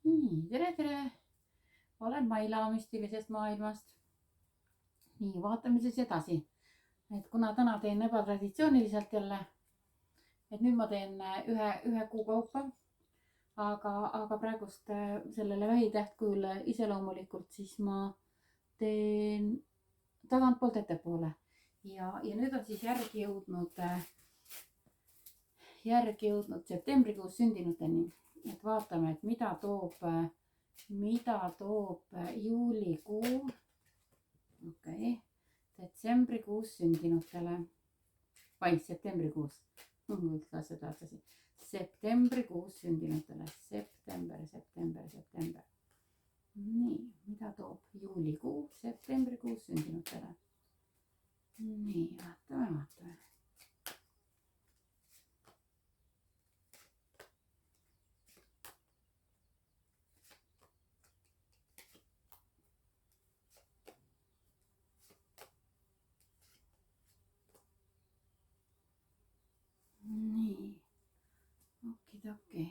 nii, tere! Olen Maila müstilisest maailmast. Nii, vaatame siis edasi. Et kuna täna teen ebatraditsiooniliselt jälle, et nüüd ma teen ühe kuu kaupa, aga praegust sellele vähitähtkujule iseloomulikult, siis ma teen tagantpoolt ettepoole. Ja nüüd on siis järgi jõudnud septembrikuus sündinuteni. Et vaatame, et mida toob juulikuu. Okei. Detsembrikuus sündinutele. Septembrikuus. Võiks ka seda otsasin. Septembrikuus sündinutele. September. Nii, mida toob juulikuu septembrikuus sündinutele? Nii, vaatame. Nii, okidoki.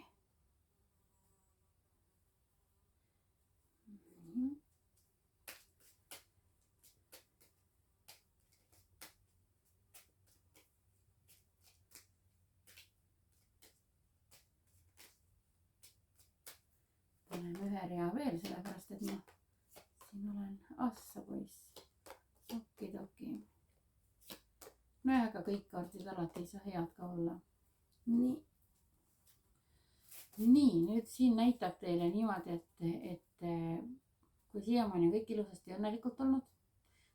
Panen ühe rea veel, sellepärast et ma siin olen assapoiss. Okidoki. No aga kõik kaardid alati ei saa head ka olla. Nii, nüüd siin näitab teile niimoodi, et kui siiamaani on kõik ilusasti õnnelikult olnud,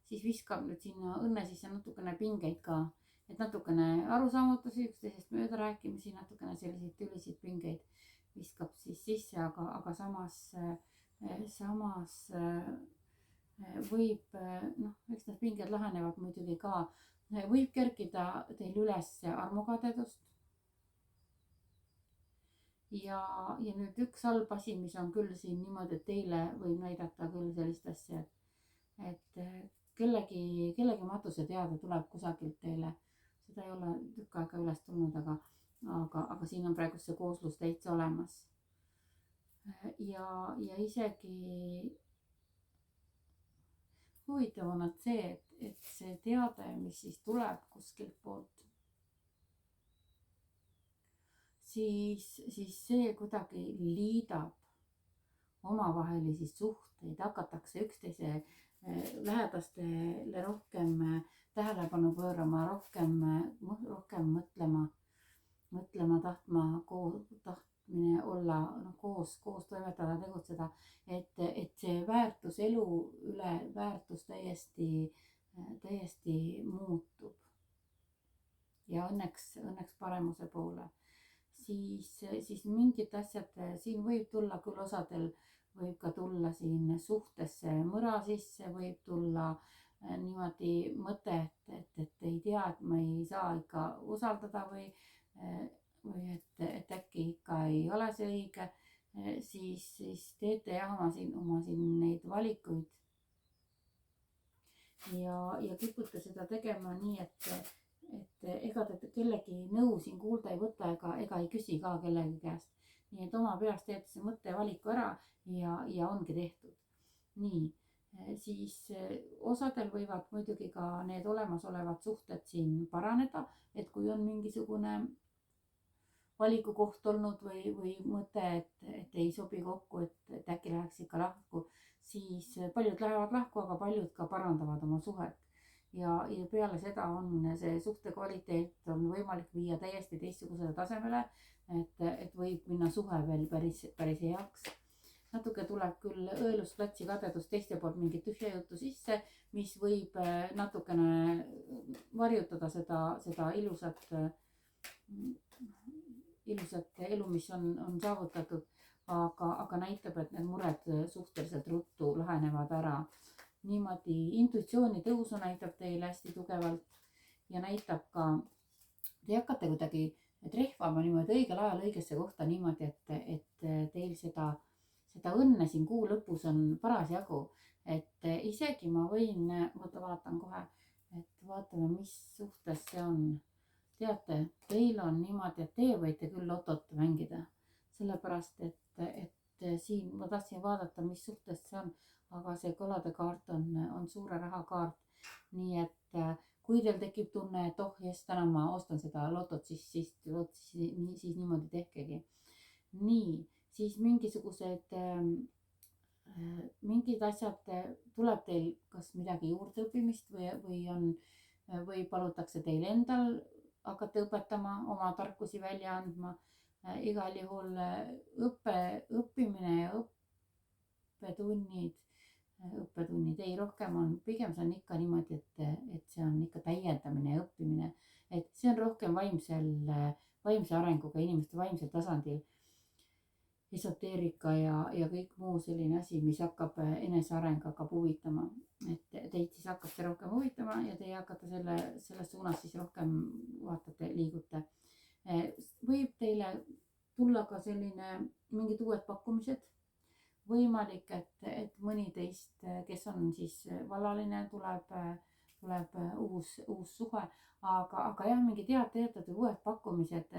siis viskab nüüd sinna õnne sisse natukene pingeid ka. Et natukene arusaamatusi, üksteisest mööda rääkimisi, natukene selliseid tülisid pingeid viskab siis sisse, aga samas võib, eks need pinged lahenevad muidugi ka. Võib kerkida teil üles armukadedust. Ja nüüd üks halb asi, mis on küll siin niimoodi, et teile võib näidata küll sellist asja, et kellegi matuse teada tuleb kusagilt teile. Seda ei ole tükk aega üles tulnud, aga siin on praegu see kooslus täitsa olemas. Ja isegi huvitav on see, et see teade, mis siis tuleb kuskilt poolt, siis see kuidagi liidab omavahelisi suhteid, hakatakse üksteise lähedastele rohkem tähelepanu pöörama, rohkem mõtlema, tahtmine olla koos toimetada, tegutseda, et see väärtus elu üle väärtus täiesti muutub. Ja õnneks paremuse poole. Siis mingid asjad siin võib tulla küll, osadel võib ka tulla siin suhtesse mõra sisse, võib tulla niimoodi mõte, et ei tea, et ma ei saa ikka usaldada või et äkki ikka ei ole see õige, siis teete jah oma siin neid valikuid. Ja kipute seda tegema nii, et ega te kellegi nõu siin kuulda ei võta ega ei küsi ka kellegi käest. Nii et oma peas teete see mõttevaliku ära ja ongi tehtud. Nii, siis osadel võivad muidugi ka need olemasolevad suhted siin paraneda, et kui on mingisugune valikukoht olnud või mõte, et ei sobi kokku, et äkki läheks ikka lahku, siis paljud lähevad lahku, aga paljud ka parandavad oma suhet. Ja peale seda on see suhte kvaliteet on võimalik viia täiesti teistsugusele tasemele, et võib minna suhe veel päris heaks. Natuke tuleb küll õelusplatsi kadedust teiste poolt mingit tühja juttu sisse, mis võib natukene varjutada seda ilusat elu, mis on saavutatud, aga näitab, et need mured suhteliselt ruttu lahenevad ära. Niimoodi intuitsiooni tõusu näitab teile hästi tugevalt ja näitab ka, te hakkate kuidagi trehvama niimoodi õigel ajal õigesse kohta niimoodi, et teil seda õnne siin kuu lõpus on parasjagu, et isegi ma võin, vaatan kohe, et vaatame, mis suhtes see on. Teate, teil on niimoodi, et teie võite küll lotot mängida, sellepärast et siin ma tahtsin vaadata, mis suhtes see on, aga see kõlade kaart on suure raha kaart. nii et kui teil tekib tunne, et oh jess, täna ma ostan seda lotot, siis niimoodi tehkegi. nii, siis mingid asjad tuleb teil kas midagi juurde õppimist või palutakse teil endal hakata õpetama, oma tarkusi välja andma. Igal juhul õppimine ja õppetunnid, ei rohkem pigem see on ikka niimoodi, et see on ikka täiendamine ja õppimine. Et see on rohkem vaimse arenguga, inimeste vaimsel tasandil. Esoteerika ja kõik muu selline asi, mis hakkab eneseareng hakkab huvitama, et teid siis hakkab see rohkem huvitama ja teie hakkate selles suunas siis rohkem vaatate, liigute. Võib teile tulla ka selline mingid uued pakkumised. Võimalik, et mõni teist, kes on siis vallaline, tuleb uus suhe, aga jah, mingid head teatud uued pakkumised.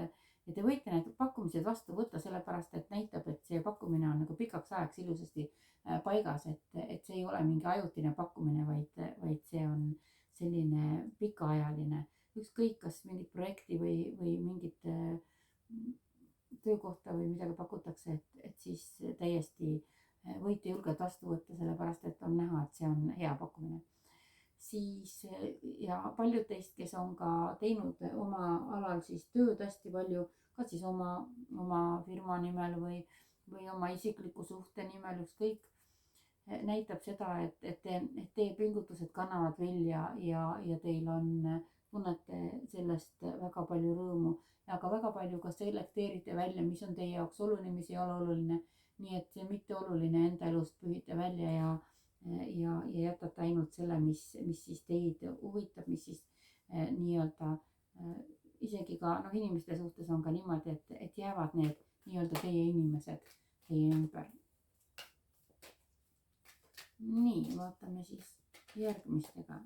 Ja te võite need pakkumised vastu võtta, sellepärast et näitab, et see pakkumine on nagu pikaks ajaks ilusasti paigas, et see ei ole mingi ajutine pakkumine, vaid see on selline pikaajaline. Ükskõik, kas mingit projekti või mingit töökohta või midagi pakutakse, et siis täiesti võite julgelt vastu võtta, sellepärast et on näha, et see on hea pakkumine. Siis ja paljud teist, kes on ka teinud oma alal siis tööd hästi palju, kas siis oma firma nimel või oma isikliku suhte nimel, ükskõik, näitab seda, et teie pingutused kannavad vilja ja teil tunnete sellest väga palju rõõmu, aga väga palju ka selekteerite välja, mis on teie jaoks oluline, mis ei ole oluline. Nii et see mitteoluline enda elust pühite välja ja jätate ainult selle, mis siis teid huvitab, mis siis nii-öelda isegi ka inimeste suhtes on ka niimoodi, et jäävad need nii-öelda teie inimesed teie ümber. Nii, vaatame siis järgmistega.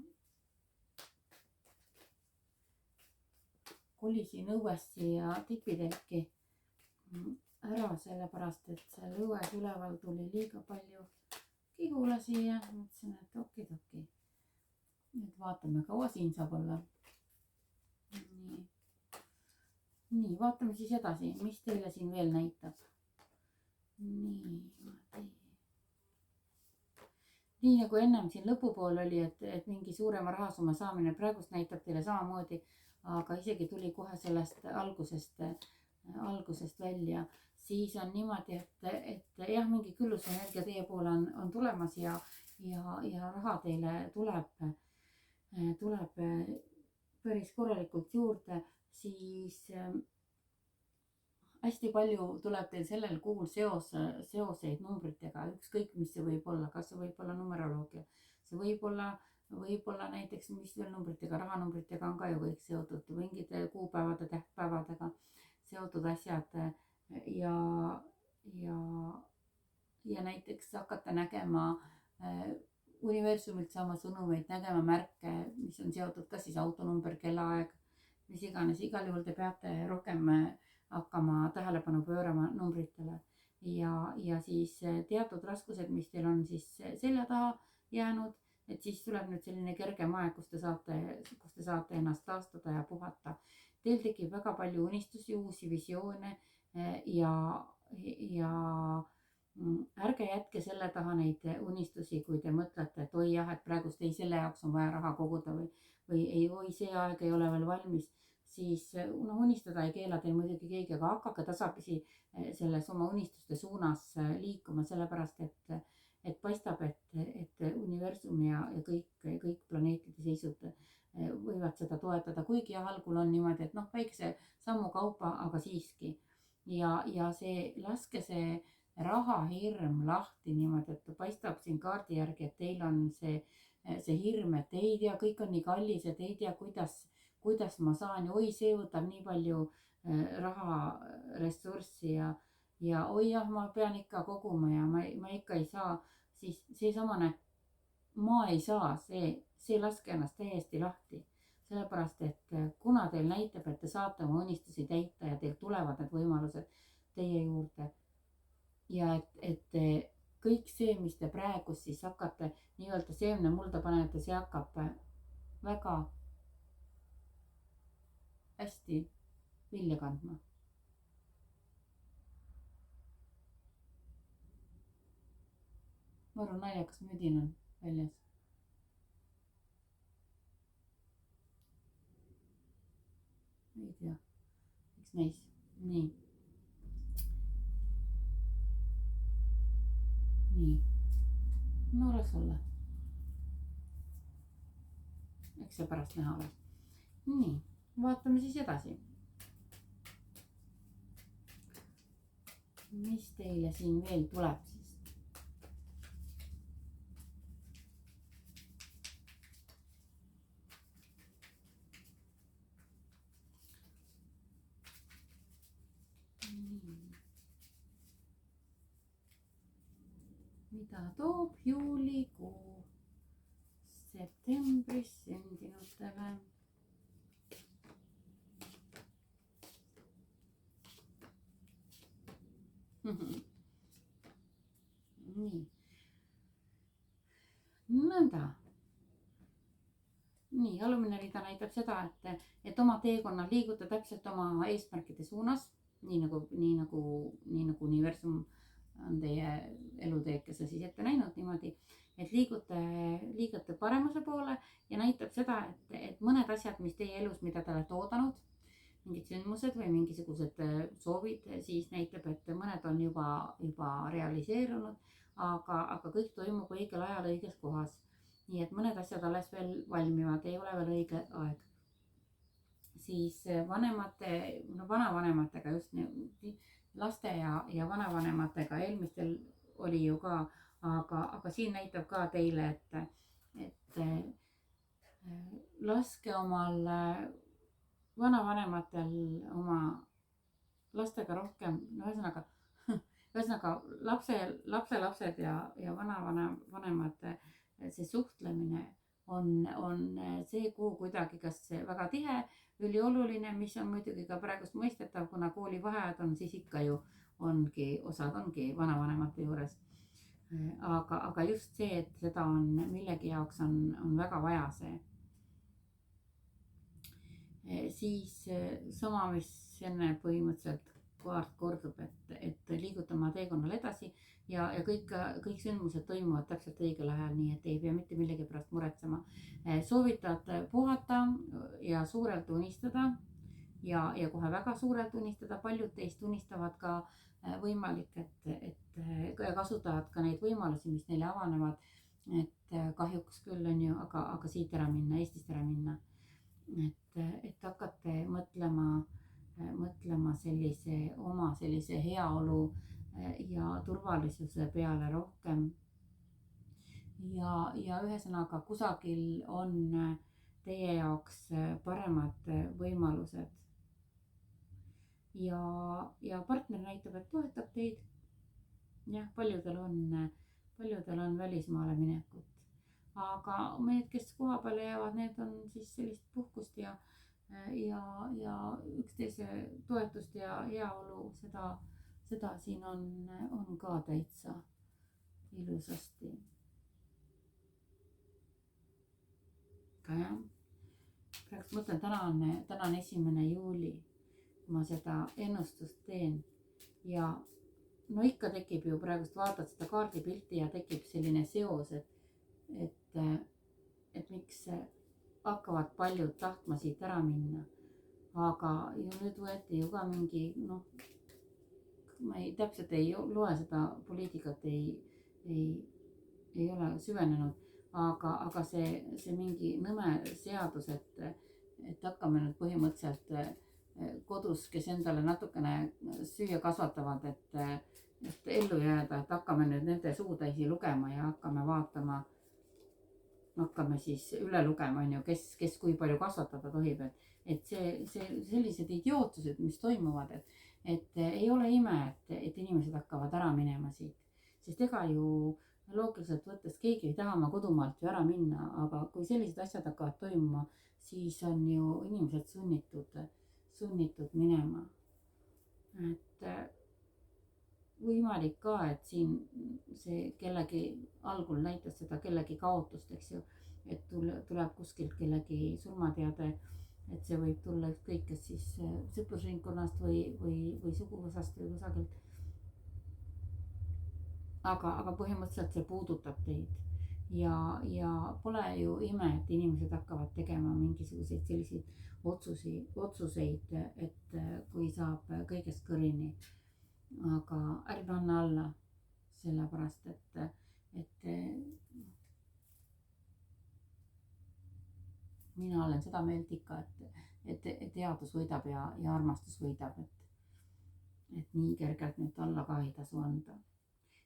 Kolisin õuest siia tipitelki ära, sellepärast et seal õues üleval tuli liiga palju kigulasi ja mõtlesin, et okidoki. Nüüd vaatame, kaua siin saab olla. Nii, vaatame siis edasi, mis teile siin veel näitab. Nii nagu ennem siin lõpupool oli, et mingi suurema rahasumma saamine praegust näitab teile samamoodi, aga isegi tuli kohe sellest algusest välja. Siis on niimoodi, et jah, mingi küllusenergia teie poole on tulemas ja raha teile tuleb päris korralikult juurde, siis hästi palju tuleb teil sellel kuul seoseid numbritega, ükskõik mis see võib olla, kas see võib olla numeroloogia, see võib olla näiteks, mis veel numbritega, rahanumbritega on ka ju kõik seotud, mingite kuupäevade, tähtpäevadega seotud asjad ja näiteks hakata nägema universumilt saama sõnumeid, nägema märke, mis on seotud kas siis autonumber, kellaaeg, mis iganes. Igal juhul te peate rohkem hakkama tähelepanu pöörama numbritele ja siis teatud raskused, mis teil on siis selja taha jäänud, et siis tuleb nüüd selline kergem aeg, kus te saate ennast taastada ja puhata. Teil tekib väga palju unistusi, uusi visioone ja ärge jätke selle taha neid unistusi, kui te mõtlete, et oi jah, et praegust ei, selle jaoks on vaja raha koguda või ei, oi see aeg ei ole veel valmis, siis unistada ei keela teil muidugi keegi, aga hakake tasapisi selles oma unistuste suunas liikuma, sellepärast et paistab, et universum ja kõik planeetide seisud võivad seda toetada, kuigi algul on niimoodi, et väikse sammu kaupa, aga siiski. Ja laske see rahahirm lahti niimoodi, et paistab siin kaardi järgi, et teil on see hirm, et ei tea, kõik on nii kallis, et ei tea, kuidas ma saan ja oi, see võtab nii palju raha, ressurssi ja oi jah, ma pean ikka koguma ja ma ikka ei saa, siis seesamane ma ei saa, see laske ennast täiesti lahti, sellepärast et kuna teil näitab, et te saate oma unistusi täita ja teil tulevad need võimalused teie juurde ja et kõik see, mis te praegu siis hakkate nii-öelda seemne mulda panete, see hakkab väga hästi vilja kandma. ma arvan, naljakas müdin on väljas. ei tea, eks näis. nii, no las olla. eks see pärast näha ole. nii, vaatame siis edasi. mis teile siin veel tuleb siis? mida toob juulikuu septembris sündinutele? nii, nõnda. nii, alumine rida näitab seda, et oma teekonnal liiguta täpselt oma eesmärkide suunas, nii nagu universum on teie eluteekese siis ette näinud niimoodi, et liigute paremuse poole ja näitab seda, et mõned asjad, mis teie elus, mida te olete oodanud, mingid sündmused või mingisugused soovid, siis näitab, et mõned on juba realiseerunud, aga kõik toimub õigel ajal õiges kohas. nii et mõned asjad alles veel valmivad, ei ole veel õige aeg. siis vanavanematega just nii, laste ja vanavanematega eelmistel oli ju ka, aga siin näitab ka teile, et laske omal vanavanematel oma lastega rohkem, no ühesõnaga lapselapsed ja vanavanemad, see suhtlemine on see, kuhu kuidagi, kas väga tihe, ülioluline, mis on muidugi ka praegust mõistetav, kuna koolivaheajad on, siis ikka ju osad ongi vanavanemate juures. aga just see, et seda on millegi jaoks on väga vaja see. siis sama, mis enne põhimõtteliselt kaart kordub, et liiguta oma teekonnal edasi ja kõik sündmused toimuvad täpselt õigel ajal, nii et ei pea mitte millegi pärast muretsema. soovitad puhata ja suurelt unistada ja kohe väga suurelt unistada. paljud teist unistavad ka võimalik, et kasutavad ka neid võimalusi, mis neile avanevad. et kahjuks küll on ju, aga siit ära minna, Eestist ära minna. et hakkate mõtlema sellise heaolu ja turvalisuse peale rohkem. ja ühesõnaga kusagil on teie jaoks paremad võimalused. ja partner näitab, et toetab teid. jah, paljudel on välismaale minekut, aga need, kes kohapeale jäävad, need on siis sellist puhkust ja üksteise toetust ja heaolu, seda siin on ka täitsa ilusasti. aga jah, praegu mõtlen, täna on 1. juuli, kui ma seda ennustust teen ja no ikka tekib ju, praegust vaatad seda kaardipilti ja tekib selline seos, et miks hakkavad paljud tahtma siit ära minna. aga ju nüüd võeti ju ka mingi, noh, ma täpselt ei loe seda poliitikat, ei ole süvenenud, aga see mingi nõme seadus, et hakkame nüüd põhimõtteliselt kodus, kes endale natukene süüa kasvatavad, et ellu jääda, et hakkame nüüd nende suutäisi lugema ja hakkame vaatama, hakkame siis üle lugema, on ju, kes kui palju kasvatada tohib, et see sellised idiootsused, mis toimuvad, et ei ole ime, et inimesed hakkavad ära minema siit, sest ega ju loogiliselt võttes keegi ei taha oma kodumaalt ju ära minna, aga kui sellised asjad hakkavad toimuma, siis on ju inimesed sunnitud minema. et võimalik ka, et siin see kellegi algul näitas seda kellegi kaotust, eks ju. Et tuleb kuskilt kellegi surmateade, et see võib tulla ükskõik, kes siis sõprusringkonnast või suguvõsast või kusagilt. aga põhimõtteliselt see puudutab teid. Ja pole ju ime, et inimesed hakkavad tegema mingisuguseid selliseid otsuseid, et kui saab kõigest kõrini. Aga ärme anna alla, sellepärast et mina olen seda meelt ikka, et teadus võidab ja armastus võidab, et nii kergelt nüüd alla ka ei tasu anda.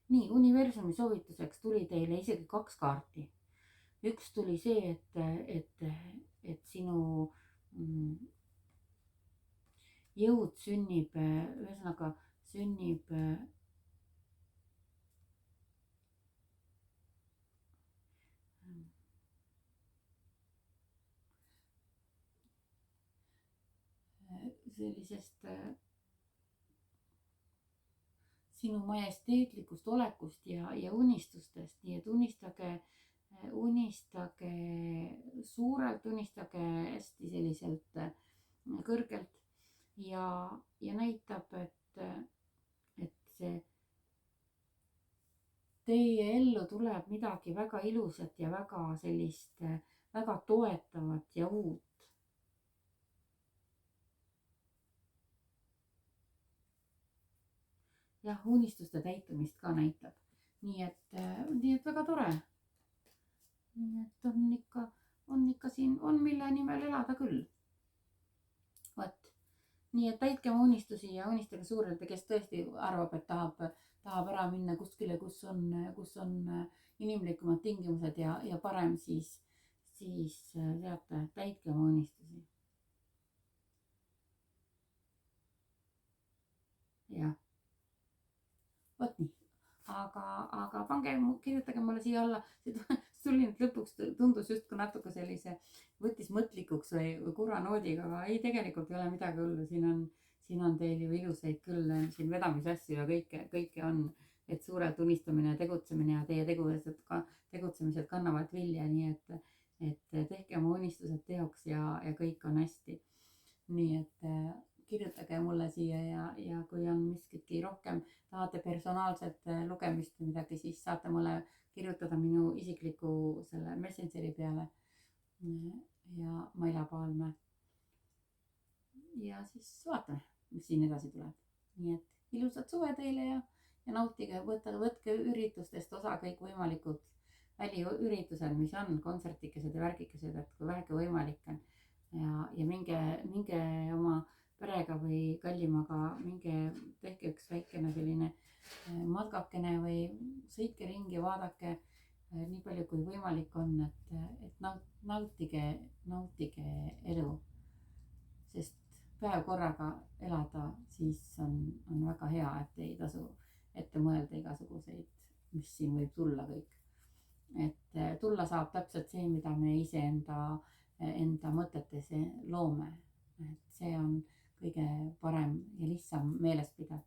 Nii, universumi soovituseks tuli teile isegi 2 kaarti. Üks tuli see, et sinu jõud sünnib, ühesõnaga sünnib sellisest sinu majesteetlikust olekust ja unistustest, nii et unistage suurelt, unistage hästi selliselt kõrgelt ja näitab, et see teie ellu tuleb midagi väga ilusat ja väga sellist, väga toetavat ja uut. Jah, unistuste täitumist ka näitab. Nii et väga tore. Nii et on ikka siin, on mille nimel elada küll. Võt. Nii et täitke oma unistusi ja unistage suurelt ja kes tõesti arvab, et tahab ära minna kuskile, kus on inimlikumad tingimused ja parem, siis teate, täitke oma unistusi. Jah. Vot nii, aga kirjutage mulle siia alla, see tuli nüüd lõpuks, tundus justkui natuke sellise, võttis mõtlikuks või kuranoodiga, aga ei, tegelikult ei ole midagi hullu, siin on teil ju ilusaid küll, siin vedamisasju ja kõike on, et suurelt unistamine ja tegutsemine ja teie tegutsemised kannavad vilja, nii et tehke oma unistused teoks ja kõik on hästi. Nii et kirjutage mulle siia ja kui on miskitki rohkem, tahate personaalset lugemist või midagi, siis saate mulle kirjutada minu isikliku selle Messengeri peale ja Maila Paalmäe. Ja siis vaatame, mis siin edasi tuleb. Nii et ilusat suve teile ja nautige, võtke üritustest osa, kõik võimalikud väliüritused, mis on, kontsertikesed ja värgikesed, et kui vähegi võimalik on. Ja minge oma perega või kallimaga, tehke üks väikene selline matkakene või sõitke ringi, vaadake nii palju kui võimalik on, et nautige elu, sest päev korraga elada, siis on väga hea, et ei tasu ette mõelda igasuguseid, mis siin võib tulla kõik. Et tulla saab täpselt see, mida me iseenda mõtetes loome, et see on kõige parem ja lihtsam meeles pidada.